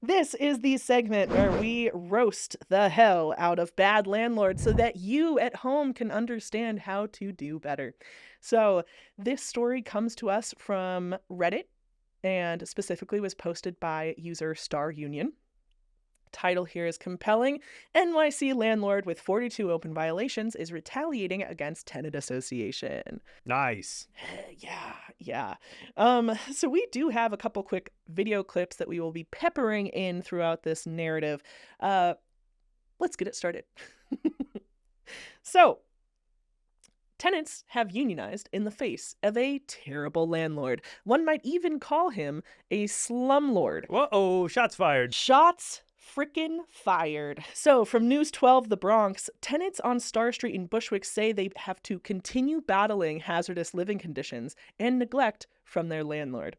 This is the segment where we roast the hell out of bad landlords so that you at home can understand how to do better. So, this story comes to us from Reddit and specifically was posted by user Star Union. Title here is compelling. NYC landlord with 42 open violations is retaliating against tenant association. Nice. Yeah. So we do have a couple quick video clips that we will be peppering in throughout this narrative. Let's get it started. So, tenants have unionized in the face of a terrible landlord. One might even call him a slumlord. Whoa, shots fired. Shots frickin' fired. So, from News 12 The Bronx, tenants on Star Street in Bushwick say they have to continue battling hazardous living conditions and neglect from their landlord.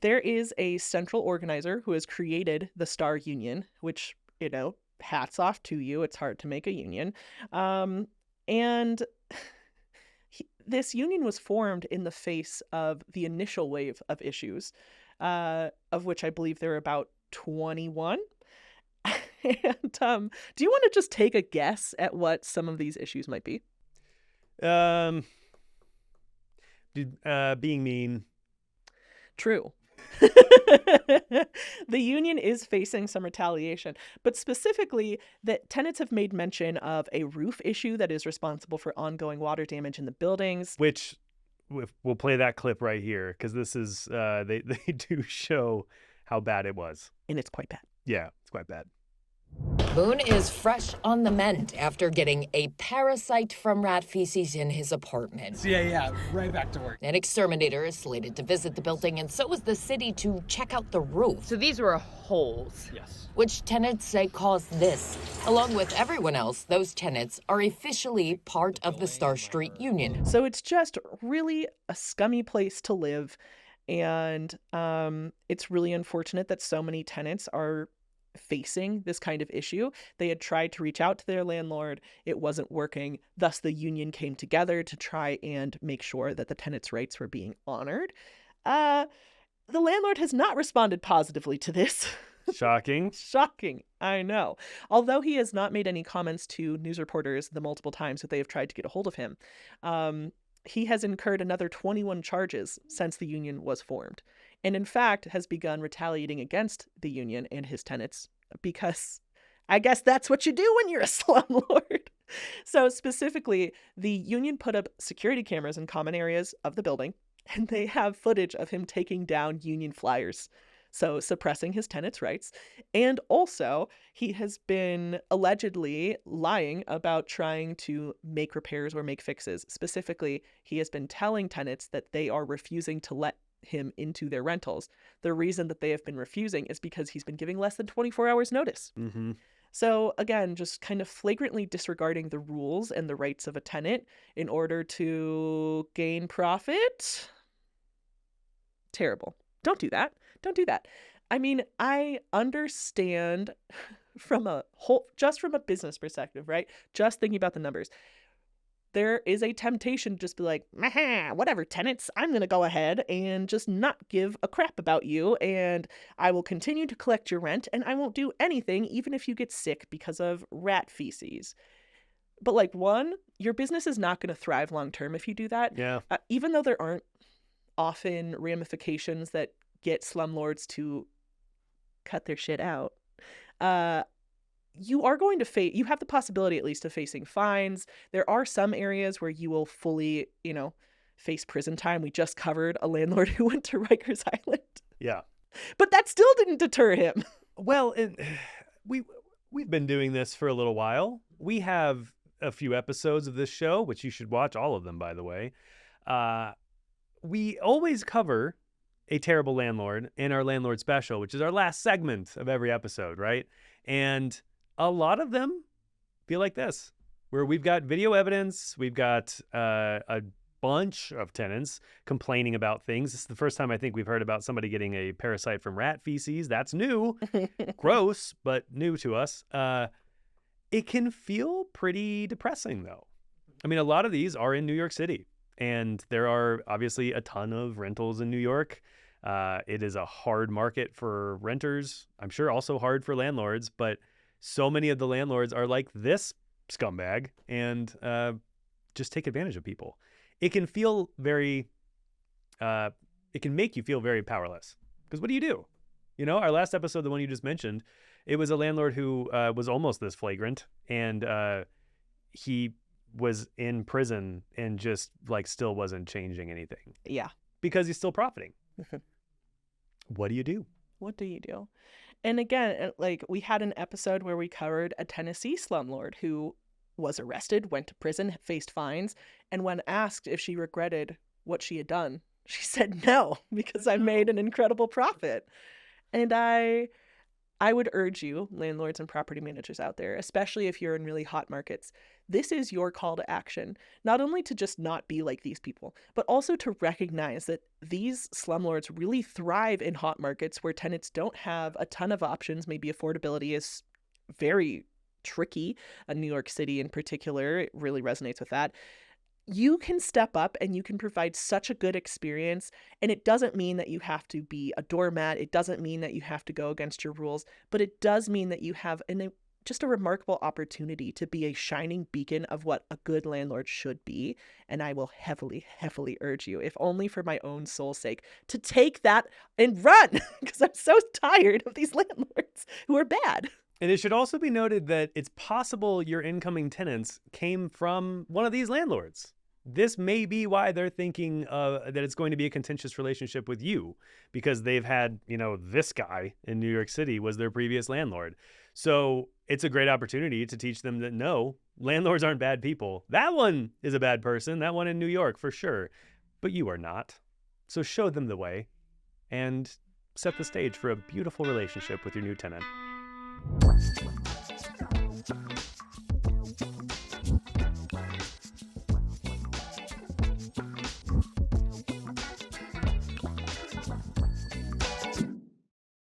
There is a central organizer who has created the Star Union, which, hats off to you. It's hard to make a union. And this union was formed in the face of the initial wave of issues, of which I believe there are about 21. And do you want to just take a guess at what some of these issues might be? Being mean. True. The union is facing some retaliation, but specifically that tenants have made mention of a roof issue that is responsible for ongoing water damage in the buildings. Which we'll play that clip right here because this is they do show how bad it was. And it's quite bad. Yeah, it's quite bad. Boone is fresh on the mend after getting a parasite from rat feces in his apartment. Yeah, right back to work. An exterminator is slated to visit the building, and so is the city to check out the roof. So these were holes. Yes. Which tenants say caused this. Along with everyone else, those tenants are officially part of the Star Street Union. So it's just really a scummy place to live. And it's really unfortunate that so many tenants are facing this kind of issue. They had tried to reach out to their landlord. It wasn't working. Thus, the union came together to try and make sure that the tenants' rights were being honored. The landlord has not responded positively to this. Shocking. Shocking, I know. Although he has not made any comments to news reporters the multiple times that they have tried to get a hold of him. He has incurred another 21 charges since the union was formed, and in fact has begun retaliating against the union and his tenants because I guess that's what you do when you're a slumlord. So specifically, the union put up security cameras in common areas of the building, and they have footage of him taking down union flyers. So suppressing his tenants' rights. And also, he has been allegedly lying about trying to make repairs or make fixes. Specifically, he has been telling tenants that they are refusing to let him into their rentals. The reason that they have been refusing is because he's been giving less than 24 hours notice. Mm-hmm. So again, just kind of flagrantly disregarding the rules and the rights of a tenant in order to gain profit. Terrible. Don't do that. Don't do that. I mean, I understand from a business perspective, right? Just thinking about the numbers. There is a temptation to just be like, whatever, tenants, I'm going to go ahead and just not give a crap about you. And I will continue to collect your rent and I won't do anything, even if you get sick because of rat feces. But your business is not going to thrive long term if you do that. Yeah. Even though there aren't often ramifications that get slumlords to cut their shit out, you are going to you have the possibility at least of facing fines. There are some areas where you will fully, face prison time. We just covered a landlord who went to Rikers Island. Yeah. But that still didn't deter him. Well, we've been doing this for a little while. We have a few episodes of this show, which you should watch all of them, by the way. We always cover a terrible landlord in our landlord special, which is our last segment of every episode, right? And a lot of them feel like this, where we've got video evidence, we've got a bunch of tenants complaining about things. This is the first time I think we've heard about somebody getting a parasite from rat feces. That's new. Gross, but new to us. It can feel pretty depressing, though. I mean, a lot of these are in New York City, and there are obviously a ton of rentals in New York. It is a hard market for renters. I'm sure also hard for landlords, but so many of the landlords are like this scumbag and just take advantage of people. It can feel very, it can make you feel very powerless. Because what do you do? You know, our last episode, the one you just mentioned, it was a landlord who was almost this flagrant, and he was in prison and just like still wasn't changing anything. Yeah. Because he's still profiting. What do you do? What do you do? And again, like we had an episode where we covered a Tennessee slumlord who was arrested, went to prison, faced fines, and when asked if she regretted what she had done, she said no, because I made an incredible profit. And I would urge you, landlords and property managers out there, especially if you're in really hot markets, this is your call to action. Not only to just not be like these people, but also to recognize that these slumlords really thrive in hot markets where tenants don't have a ton of options. Maybe affordability is very tricky. New York City in particular, it really resonates with that. You can step up and you can provide such a good experience. And it doesn't mean that you have to be a doormat. It doesn't mean that you have to go against your rules, but it does mean that you have just a remarkable opportunity to be a shining beacon of what a good landlord should be. And I will heavily, heavily urge you, if only for my own soul's sake, to take that and run, because I'm so tired of these landlords who are bad. And it should also be noted that it's possible your incoming tenants came from one of these landlords. This may be why they're thinking that it's going to be a contentious relationship with you, because they've had, you know, this guy in New York City was their previous landlord. So it's a great opportunity to teach them that no, landlords aren't bad people. That one is a bad person, that one in New York for sure, but you are not. So show them the way and set the stage for a beautiful relationship with your new tenant.